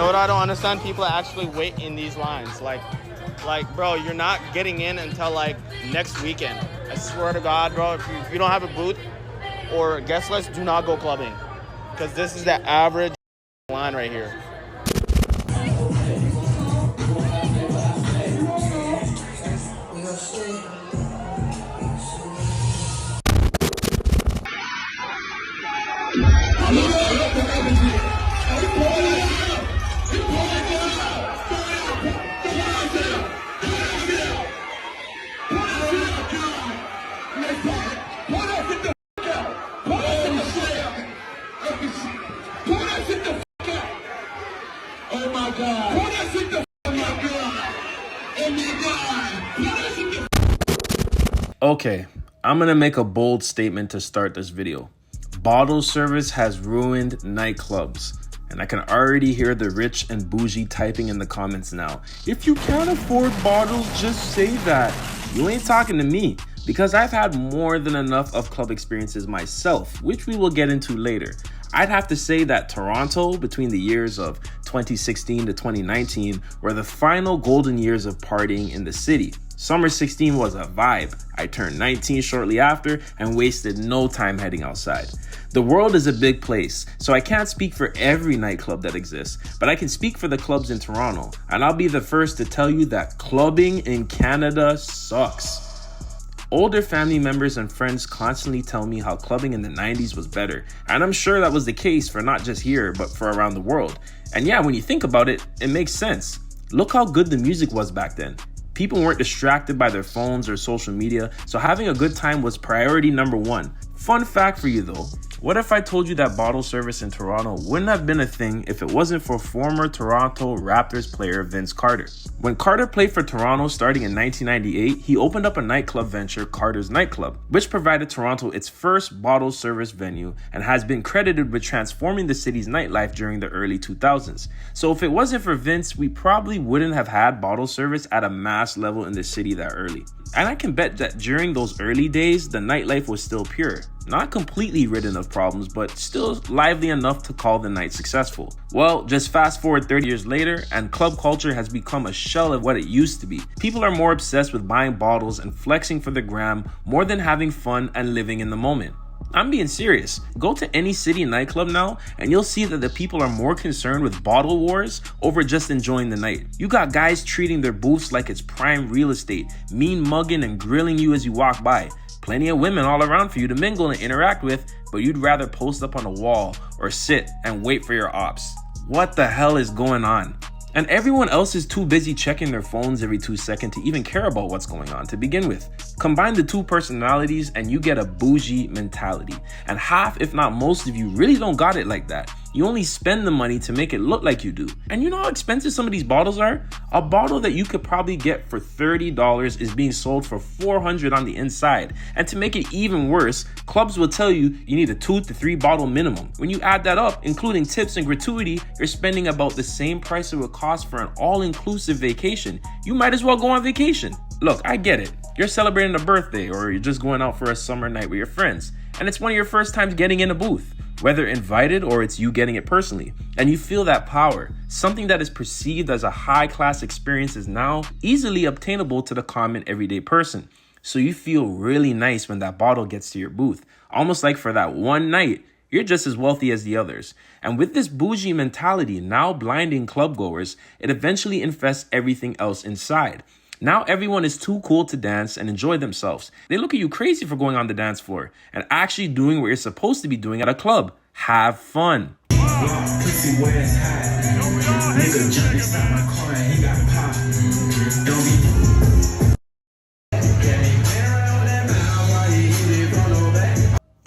know what I don't understand? People actually wait in these lines. Like, bro, you're not getting in until like next weekend. I swear to God, bro, if you don't have a booth or guest list, do not go clubbing, because this is the average line right here. Okay, I'm gonna make a bold statement to start this video. Bottle service has ruined nightclubs, and I can already hear the rich and bougie typing in the comments now. If you can't afford bottles, just say that. You ain't talking to me, because I've had more than enough of club experiences myself, which we will get into later. I'd have to say that Toronto, between the years of 2016 to 2019, were the final golden years of partying in the city. Summer 16 was a vibe. I turned 19 shortly after and wasted no time heading outside. The world is a big place, so I can't speak for every nightclub that exists, but I can speak for the clubs in Toronto, and I'll be the first to tell you that clubbing in Canada sucks. Older family members and friends constantly tell me how clubbing in the 90s was better, and I'm sure that was the case for not just here, but for around the world. And yeah, when you think about it, it makes sense. Look how good the music was back then. People weren't distracted by their phones or social media, so having a good time was priority number one. Fun fact for you though, what if I told you that bottle service in Toronto wouldn't have been a thing if it wasn't for former Toronto Raptors player Vince Carter? When Carter played for Toronto starting in 1998, he opened up a nightclub venture, Carter's Nightclub, which provided Toronto its first bottle service venue and has been credited with transforming the city's nightlife during the early 2000s. So if it wasn't for Vince, we probably wouldn't have had bottle service at a mass level in the city that early. And I can bet that during those early days, the nightlife was still pure. Not completely ridden of problems, but still lively enough to call the night successful. Well, just fast forward 30 years later, and club culture has become a shell of what it used to be. People are more obsessed with buying bottles and flexing for the gram more than having fun and living in the moment. I'm being serious. Go to any city nightclub now and you'll see that the people are more concerned with bottle wars over just enjoying the night. You got guys treating their booths like it's prime real estate, mean mugging and grilling you as you walk by. Plenty of women all around for you to mingle and interact with, but you'd rather post up on a wall or sit and wait for your ops. What the hell is going on? And everyone else is too busy checking their phones every 2 seconds to even care about what's going on to begin with. Combine the two personalities and you get a bougie mentality. And half, if not most of you, really don't got it like that. You only spend the money to make it look like you do. And you know how expensive some of these bottles are? A bottle that you could probably get for $30 is being sold for $400 on the inside. And to make it even worse, clubs will tell you you need a 2 to 3 bottle minimum. When you add that up, including tips and gratuity, you're spending about the same price it would cost for an all-inclusive vacation. You might as well go on vacation. Look, I get it. You're celebrating a birthday or you're just going out for a summer night with your friends. And it's one of your first times getting in a booth, whether invited or it's you getting it personally. And you feel that power. Something that is perceived as a high-class experience is now easily obtainable to the common everyday person. So you feel really nice when that bottle gets to your booth. Almost like for that one night, you're just as wealthy as the others. And with this bougie mentality now blinding club goers, it eventually infests everything else inside. Now everyone is too cool to dance and enjoy themselves. They look at you crazy for going on the dance floor and actually doing what you're supposed to be doing at a club. Have fun.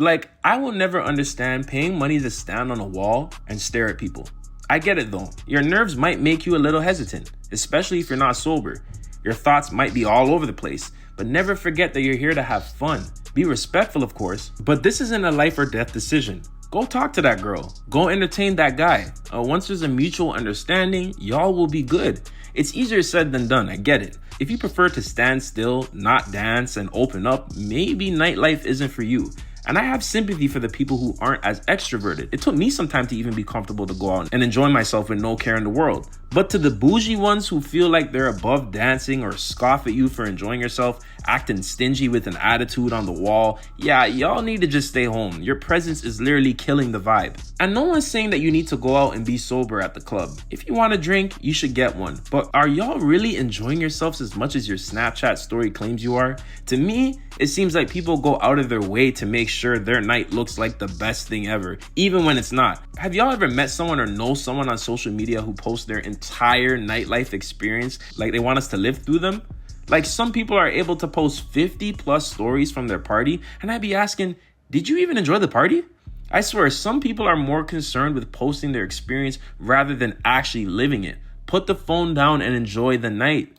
Like, I will never understand paying money to stand on a wall and stare at people. I get it though. Your nerves might make you a little hesitant, especially if you're not sober. Your thoughts might be all over the place, but never forget that you're here to have fun. Be respectful, of course, but this isn't a life or death decision. Go talk to that girl. Go entertain that guy. Once there's a mutual understanding, y'all will be good. It's easier said than done, I get it. If you prefer to stand still, not dance, and open up, maybe nightlife isn't for you. And I have sympathy for the people who aren't as extroverted. It took me some time to even be comfortable to go out and enjoy myself with no care in the world. But to the bougie ones who feel like they're above dancing or scoff at you for enjoying yourself, acting stingy with an attitude on the wall, yeah, y'all need to just stay home. Your presence is literally killing the vibe. And no one's saying that you need to go out and be sober at the club. If you want a drink, you should get one. But are y'all really enjoying yourselves as much as your Snapchat story claims you are? To me, it seems like people go out of their way to make sure their night looks like the best thing ever, even when it's not. Have y'all ever met someone or know someone on social media who posts their entire nightlife experience like they want us to live through them? Like, some people are able to post 50 plus stories from their party, and I'd be asking, did you even enjoy the party? I swear, some people are more concerned with posting their experience rather than actually living it. Put the phone down and enjoy the night.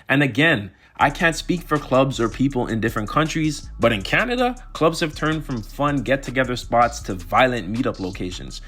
And again, I can't speak for clubs or people in different countries, but in Canada, clubs have turned from fun get-together spots to violent meetup locations.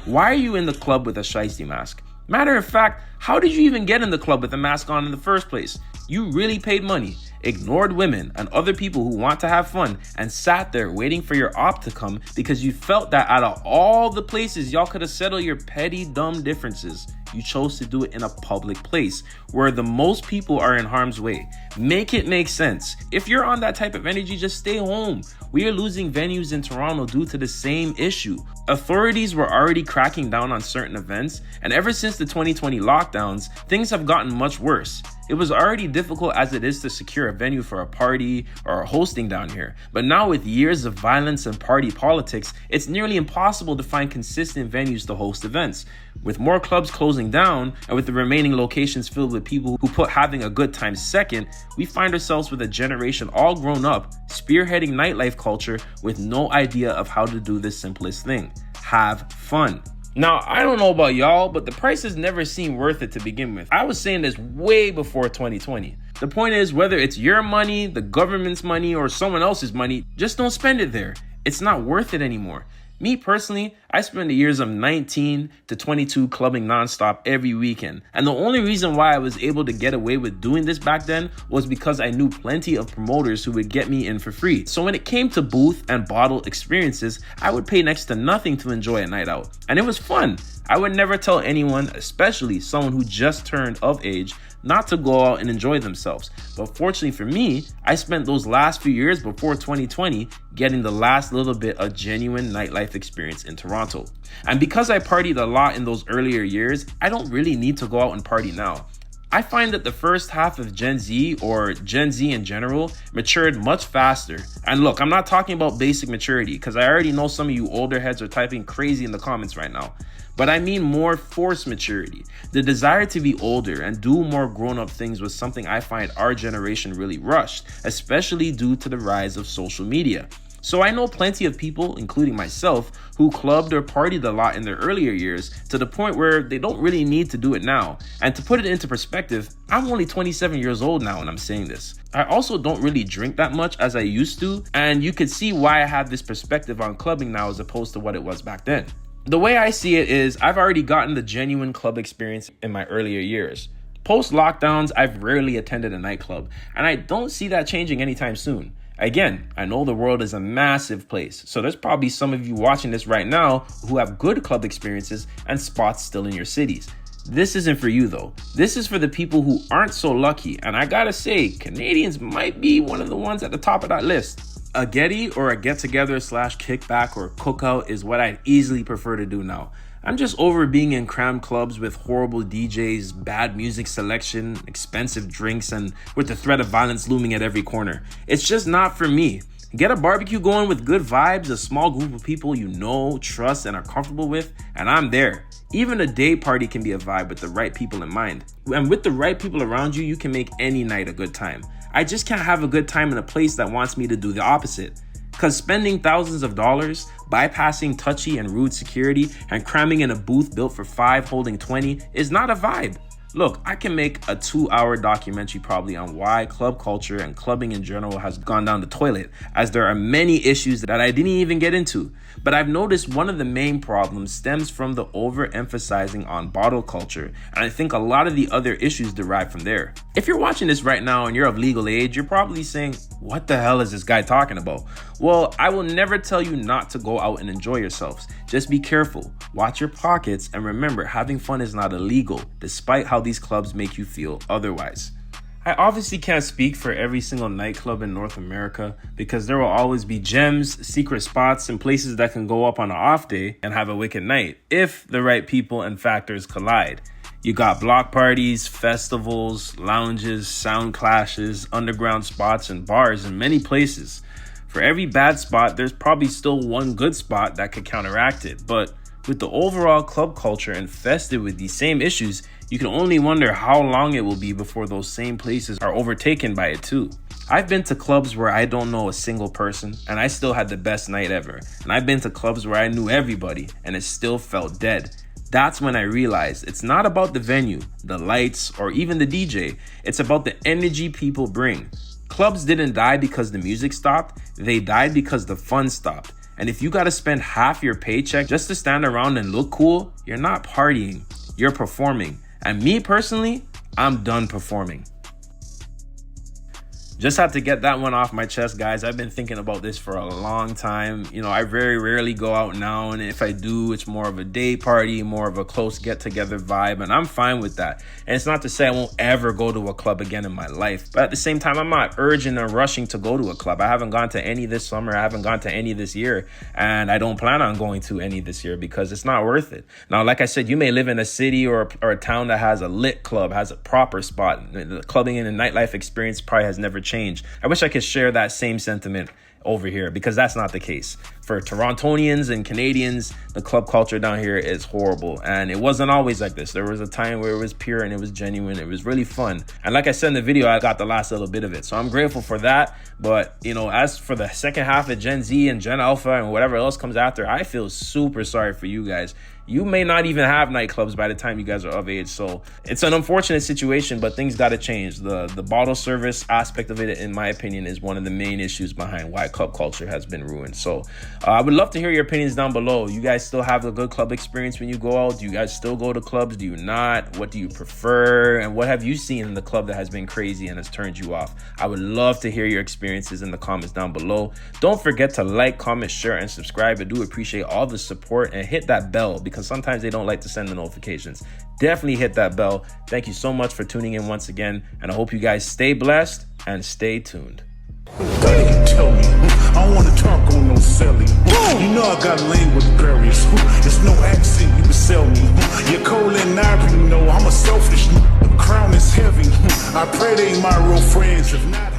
Why are you in the club with a shiesty mask? Matter of fact, how did you even get in the club with a mask on in the first place? You really paid money, ignored women and other people who want to have fun, and sat there waiting for your op to come because you felt that out of all the places y'all could have settled your petty, dumb differences, you chose to do it in a public place where the most people are in harm's way. Make it make sense. If you're on that type of energy, just stay home. We are losing venues in Toronto due to the same issue. Authorities were already cracking down on certain events, and ever since the 2020 lockdowns, things have gotten much worse. It was already difficult as it is to secure a venue for a party or a hosting down here. But now with years of violence and party politics, it's nearly impossible to find consistent venues to host events. With more clubs closing down and with the remaining locations filled with people who put having a good time second, we find ourselves with a generation all grown up, spearheading nightlife culture with no idea of how to do the simplest thing: have fun. Now, I don't know about y'all, but the prices never seemed worth it to begin with. I was saying this way before 2020. The point is, whether it's your money, the government's money, or someone else's money, just don't spend it there. It's not worth it anymore. Me personally, I spent the years of 19 to 22 clubbing nonstop every weekend. And the only reason why I was able to get away with doing this back then was because I knew plenty of promoters who would get me in for free. So when it came to booth and bottle experiences, I would pay next to nothing to enjoy a night out. And it was fun. I would never tell anyone, especially someone who just turned of age, not to go out and enjoy themselves. But fortunately for me, I spent those last few years before 2020 getting the last little bit of genuine nightlife experience in Toronto. And because I partied a lot in those earlier years, I don't really need to go out and party now. I find that the first half of Gen Z, or Gen Z in general, matured much faster. And look, I'm not talking about basic maturity, because I already know some of you older heads are typing crazy in the comments right now. But I mean more forced maturity. The desire to be older and do more grown-up things was something I find our generation really rushed, especially due to the rise of social media. So I know plenty of people, including myself, who clubbed or partied a lot in their earlier years to the point where they don't really need to do it now. And to put it into perspective, I'm only 27 years old now when I'm saying this. I also don't really drink that much as I used to, and you could see why I have this perspective on clubbing now as opposed to what it was back then. The way I see it is, I've already gotten the genuine club experience in my earlier years. Post-lockdowns, I've rarely attended a nightclub, and I don't see that changing anytime soon. Again, I know the world is a massive place, so there's probably some of you watching this right now who have good club experiences and spots still in your cities. This isn't for you though. This is for the people who aren't so lucky, and I gotta say, Canadians might be one of the ones at the top of that list. A getty or a get-together / kickback or cookout is what I'd easily prefer to do now. I'm just over being in crammed clubs with horrible DJs, bad music selection, expensive drinks, and with the threat of violence looming at every corner. It's just not for me. Get a barbecue going with good vibes, a small group of people you know, trust, and are comfortable with, and I'm there. Even a day party can be a vibe with the right people in mind. And with the right people around you, you can make any night a good time. I just can't have a good time in a place that wants me to do the opposite. Because spending thousands of dollars, bypassing touchy and rude security, and cramming in a booth built for 5 holding 20 is not a vibe. Look, I can make a 2-hour documentary probably on why club culture and clubbing in general has gone down the toilet, as there are many issues that I didn't even get into. But I've noticed one of the main problems stems from the overemphasizing on bottle culture, and I think a lot of the other issues derive from there. If you're watching this right now and you're of legal age, you're probably saying, what the hell is this guy talking about? Well, I will never tell you not to go out and enjoy yourselves. Just be careful, watch your pockets, and remember, having fun is not illegal, despite how these clubs make you feel otherwise. I obviously can't speak for every single nightclub in North America because there will always be gems, secret spots, and places that can go up on an off day and have a wicked night if the right people and factors collide. You got block parties, festivals, lounges, sound clashes, underground spots, and bars in many places. For every bad spot, there's probably still one good spot that could counteract it. But with the overall club culture infested with these same issues, you can only wonder how long it will be before those same places are overtaken by it too. I've been to clubs where I don't know a single person and I still had the best night ever. And I've been to clubs where I knew everybody and it still felt dead. That's when I realized it's not about the venue, the lights, or even the DJ. It's about the energy people bring. Clubs didn't die because the music stopped. They died because the fun stopped. And if you gotta spend half your paycheck just to stand around and look cool, you're not partying, you're performing. And me personally, I'm done performing. Just had to get that one off my chest, guys. I've been thinking about this for a long time. You know, I very rarely go out now, and if I do, it's more of a day party, more of a close get-together vibe, and I'm fine with that. And it's not to say I won't ever go to a club again in my life, but at the same time, I'm not urging or rushing to go to a club. I haven't gone to any this summer, I haven't gone to any this year, and I don't plan on going to any this year because it's not worth it. Now, like I said, you may live in a city or a town that has a lit club, has a proper spot. The clubbing and the nightlife experience probably has never changed. I wish I could share that same sentiment over here because that's not the case. For Torontonians and Canadians, the club culture down here is horrible, and it wasn't always like this. There was a time where it was pure and it was genuine. It was really fun, and like I said in the video, I got the last little bit of it, so I'm grateful for that. But you know, as for the second half of Gen Z and Gen Alpha and whatever else comes after, I feel super sorry for you guys. You may not even have nightclubs by the time you guys are of age, so it's an unfortunate situation, but things got to change. The bottle service aspect of it, in my opinion, is one of the main issues behind why club culture has been ruined. So I would love to hear your opinions down below. You guys still have a good club experience when you go out? Do you guys still go to clubs? Do you not? What do you prefer? And what have you seen in the club that has been crazy and has turned you off? I would love to hear your experiences in the comments down below. Don't forget to like, comment, share, and subscribe. I do appreciate all the support, and hit that bell because sometimes they don't like to send the notifications. Definitely hit that bell. Thank you so much for tuning in once again, and I hope you guys stay blessed and stay tuned. Tell me, I don't want to talk on no selling. You know I got language barriers. There's no accent you can sell me. You're cold and ivory, you know I'm a selfish. The crown is heavy. I pray they ain't my real friends. If not,